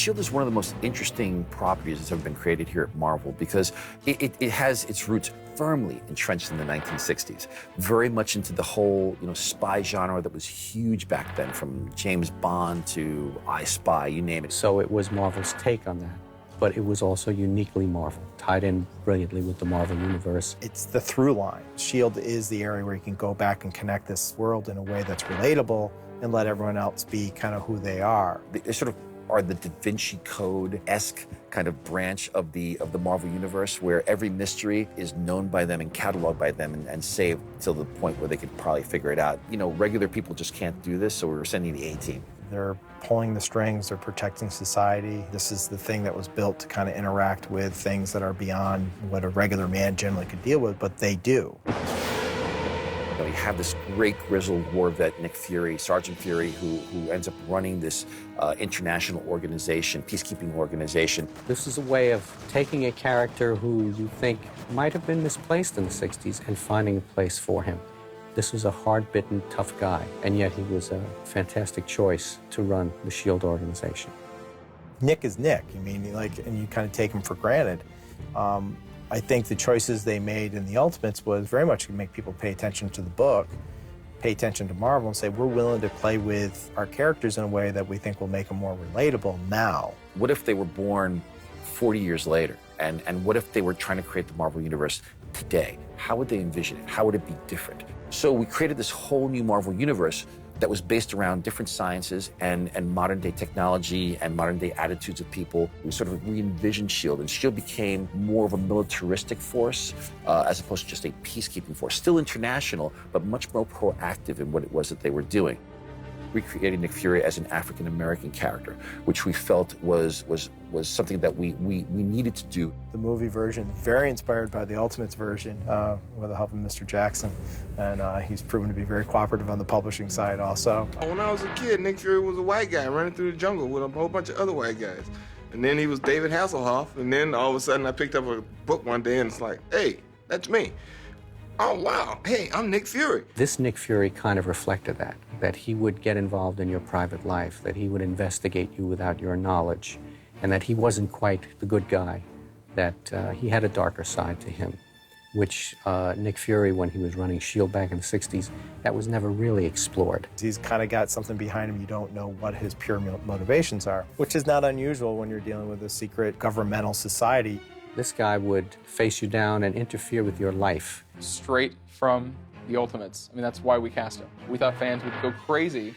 S.H.I.E.L.D. is one of the most interesting properties that's ever been created here at Marvel because it has its roots firmly entrenched in the 1960s, very much into the whole, spy genre that was huge back then, from James Bond to I Spy, you name it. So it was Marvel's take on that, but it was also uniquely Marvel, tied in brilliantly with the Marvel Universe. It's the through line. S.H.I.E.L.D. is the area where you can go back and connect this world in a way that's relatable and let everyone else be kind of who they are. They sort of are the Da Vinci Code-esque kind of branch of the Marvel Universe, where every mystery is known by them and cataloged by them and saved till the point where they could probably figure it out. Regular people just can't do this, so we're sending the A-team. They're pulling the strings, they're protecting society. This is the thing that was built to kind of interact with things that are beyond what a regular man generally could deal with, but they do. You have this great grizzled war vet, Nick Fury, Sergeant Fury, who ends up running this international organization, peacekeeping organization. This is a way of taking a character who you think might have been misplaced in the 60s and finding a place for him. This was a hard-bitten, tough guy, and yet he was a fantastic choice to run the S.H.I.E.L.D. organization. Nick is Nick. and you kind of take him for granted. I think the choices they made in the Ultimates was very much to make people pay attention to the book, pay attention to Marvel, and say, we're willing to play with our characters in a way that we think will make them more relatable now. What if they were born 40 years later? And what if they were trying to create the Marvel Universe today? How would they envision it? How would it be different? So we created this whole new Marvel Universe that was based around different sciences and modern-day technology and modern-day attitudes of people. We sort of re-envisioned S.H.I.E.L.D., and S.H.I.E.L.D. became more of a militaristic force as opposed to just a peacekeeping force. Still international, but much more proactive in what it was that they were doing. We created Nick Fury as an African-American character, which we felt was something that we needed to do. The movie version, very inspired by the Ultimates version with the help of Mr. Jackson, and he's proven to be very cooperative on the publishing side also. When I was a kid, Nick Fury was a white guy running through the jungle with a whole bunch of other white guys. And then he was David Hasselhoff, and then all of a sudden I picked up a book one day and it's like, hey, that's me. Oh, wow, hey, I'm Nick Fury. This Nick Fury kind of reflected that he would get involved in your private life, that he would investigate you without your knowledge, and that he wasn't quite the good guy, that he had a darker side to him, which Nick Fury, when he was running S.H.I.E.L.D. back in the 60s, that was never really explored. He's kind of got something behind him. You don't know what his pure motivations are, which is not unusual when you're dealing with a secret governmental society. This guy would face you down and interfere with your life. Straight from the Ultimates. That's why we cast him. We thought fans would go crazy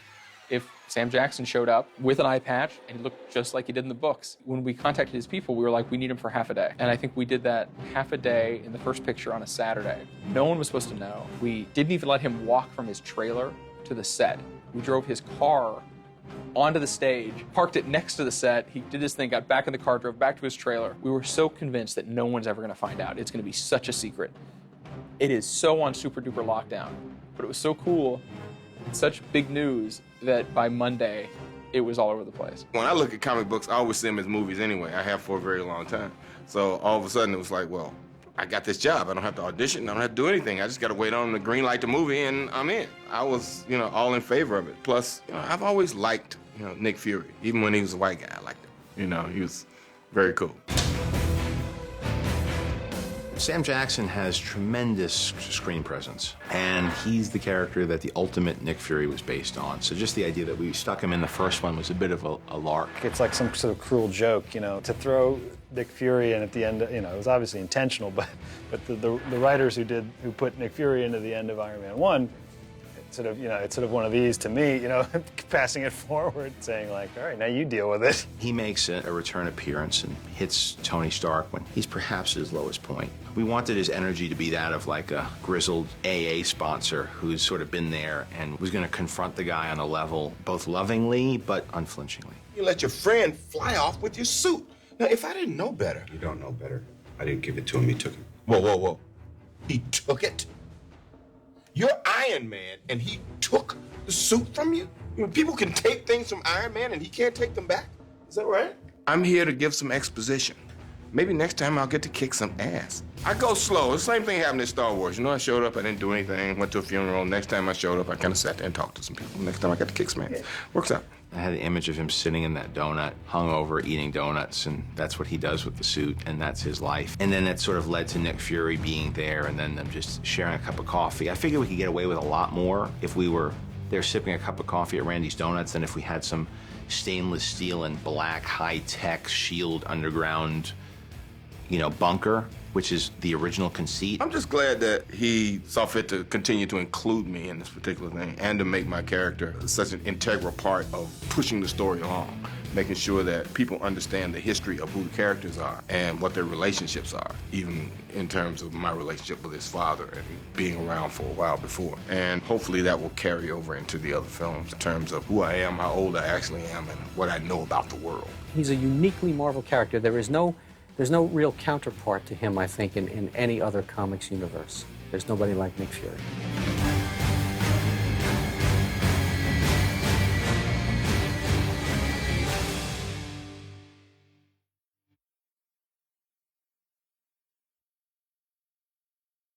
if Sam Jackson showed up with an eye patch and he looked just like he did in the books. When we contacted his people, we were like, we need him for half a day. And I think we did that half a day in the first picture on a Saturday. No one was supposed to know. We didn't even let him walk from his trailer to the set. We drove his car onto the stage, parked it next to the set. He did his thing, got back in the car, drove back to his trailer. We were so convinced that no one's ever going to find out. It's going to be such a secret. It is so on super duper lockdown, but it was so cool, such big news that by Monday, it was all over the place. When I look at comic books, I always see them as movies anyway. I have for a very long time. So all of a sudden it was like, well, I got this job. I don't have to audition. I don't have to do anything. I just got to wait on the green light the movie and I'm in. I was, all in favor of it. Plus, I've always liked, Nick Fury. Even when he was a white guy, I liked him. He was very cool. Sam Jackson has tremendous screen presence, and he's the character that the ultimate Nick Fury was based on. So just the idea that we stuck him in the first one was a bit of a lark. It's like some sort of cruel joke, to throw Nick Fury in at the end, it was obviously intentional, but the writers who put Nick Fury into the end of Iron Man 1, it's sort of one of these to me, passing it forward, saying like, all right, now you deal with it. He makes a return appearance and hits Tony Stark when he's perhaps at his lowest point. We wanted his energy to be that of like a grizzled AA sponsor who's sort of been there and was going to confront the guy on a level, both lovingly but unflinchingly. You let your friend fly off with your suit. Now, if I didn't know better. You don't know better. I didn't give it to him, he took it. Whoa, whoa, whoa. He took it? You're Iron Man, and he took the suit from you? People can take things from Iron Man, and he can't take them back? Is that right? I'm here to give some exposition. Maybe next time I'll get to kick some ass. I go slow. The same thing happened in Star Wars. I showed up, I didn't do anything, went to a funeral. Next time I showed up, I kind of sat there and talked to some people. Next time I got to kick some ass. Works out. I had an image of him sitting in that donut, hungover, eating donuts, and that's what he does with the suit, and that's his life. And then it sort of led to Nick Fury being there, and then them just sharing a cup of coffee. I figured we could get away with a lot more if we were there sipping a cup of coffee at Randy's Donuts than if we had some stainless steel and black high-tech S.H.I.E.L.D. underground, you know, bunker, which is the original conceit. I'm just glad that he saw fit to continue to include me in this particular thing and to make my character such an integral part of pushing the story along, making sure that people understand the history of who the characters are and what their relationships are, even in terms of my relationship with his father and being around for a while before. And hopefully that will carry over into the other films in terms of who I am, how old I actually am, and what I know about the world. He's a uniquely Marvel character. There's no real counterpart to him, I think, in any other comics universe. There's nobody like Nick Fury.